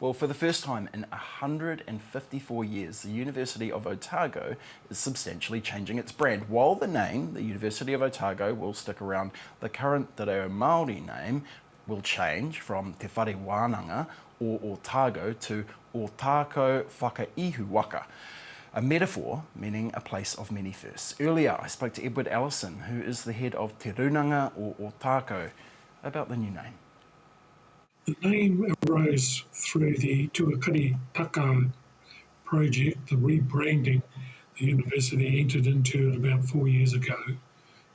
Well, for the first time in 154 years, the University of Otago is substantially changing its brand. While the name, the University of Otago, will stick around, the current Te Reo Māori name will change from Te Whare Wānanga or Otāgo to Ōtākou Whakaihu Waka, a metaphor meaning a place of many firsts. Earlier, I spoke to Edward Allison, who is the head of Te Runanga or Ōtākou, about the new name. The name arose through the Tuakari Taka project, the rebranding the university entered into it about 4 years ago,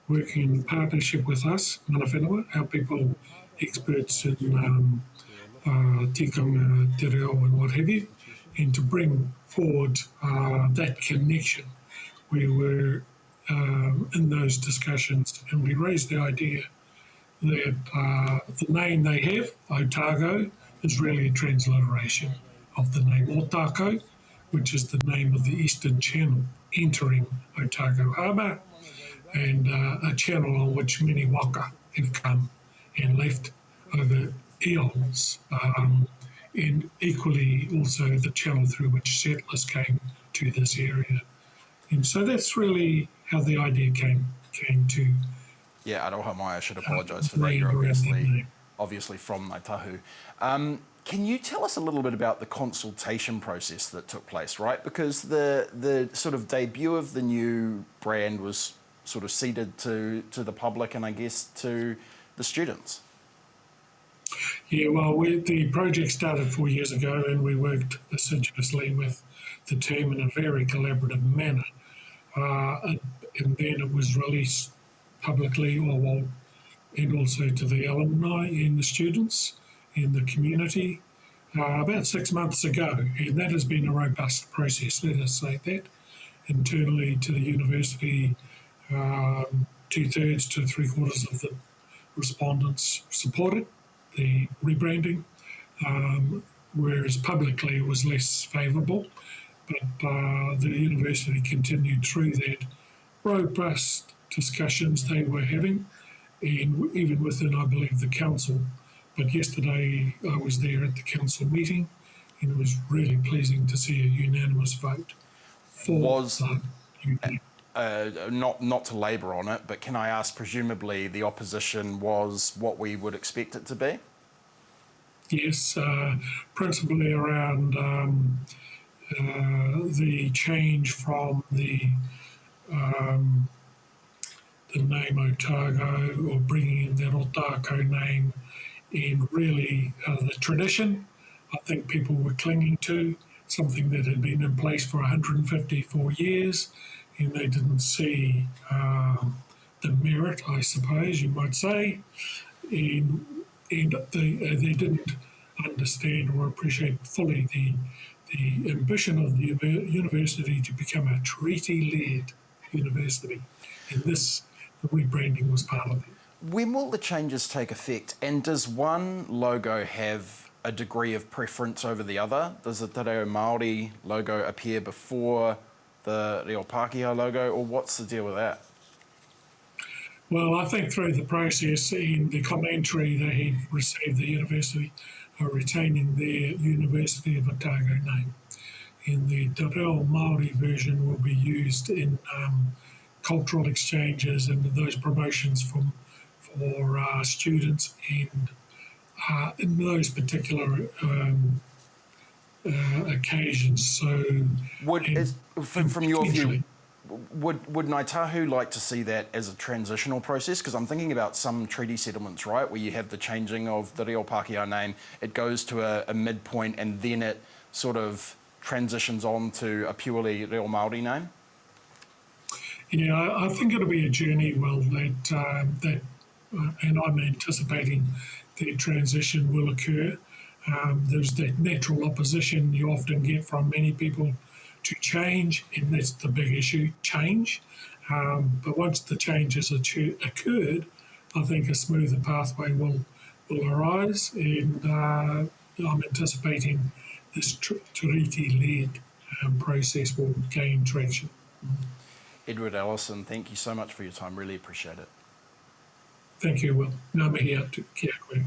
working in partnership with us, mana whenua, our people, experts in tikanga, te reo and what have you, and to bring forward that connection. We were in those discussions and we raised the idea that the name they have, Otago, is really a transliteration of the name Ōtākou, which is the name of the Eastern Channel entering Otago Harbour, and a channel on which many waka have come and left over eons, and equally also the channel through which settlers came to this area. And so that's really how the idea came to. Yeah, aroha mai, I should apologise for that. You're obviously from Ngāi Tahu. Can you tell us a little bit about the consultation process that took place, right? Because the sort of debut of the new brand was sort of seeded to the public and I guess to the students. Yeah, well, the project started 4 years ago and we worked assiduously with the team in a very collaborative manner. And then it was released publicly, and also to the alumni and the students in the community about 6 months ago. And that has been a robust process, let us say that. Internally to the university, 2/3 to 3/4 of the respondents supported the rebranding, whereas publicly it was less favourable. But the university continued through that robust discussions they were having, and even within, I believe, the council. But yesterday I was there at the council meeting, and it was really pleasing to see a unanimous vote for not to labour on it, but can I ask, presumably the opposition was what we would expect it to be? Yes, principally around the change from the name Otago, or bringing in that Ōtākou name, and really the tradition I think people were clinging to, something that had been in place for 154 years, and they didn't see the merit, I suppose you might say, and they didn't understand or appreciate fully the ambition of the university to become a treaty-led university, and the rebranding was part of it. When will the changes take effect, and does one logo have a degree of preference over the other? Does the Te Reo Māori logo appear before the Reo Pākehā logo, or what's the deal with that? Well, I think through the process and the commentary they have received, the university are retaining their University of Otago name. And the Te Reo Māori version will be used in cultural exchanges and those promotions for students, and in those particular occasions. So, from your view, would Ngāi Tahu like to see that as a transitional process? Because I'm thinking about some treaty settlements, right, where you have the changing of the Reo Pākehā name, it goes to a midpoint and then it sort of transitions on to a purely Reo Māori name? Yeah, I think it'll be a journey, Will, that and I'm anticipating the transition will occur. There's that natural opposition you often get from many people to change, and that's the big issue, change. But once the changes occurred, I think a smoother pathway will arise, and I'm anticipating this treaty-led process will gain traction. Edward Allison, thank you so much for your time. Really appreciate it. Thank you, Will. Ngā mihi atu, kia koe.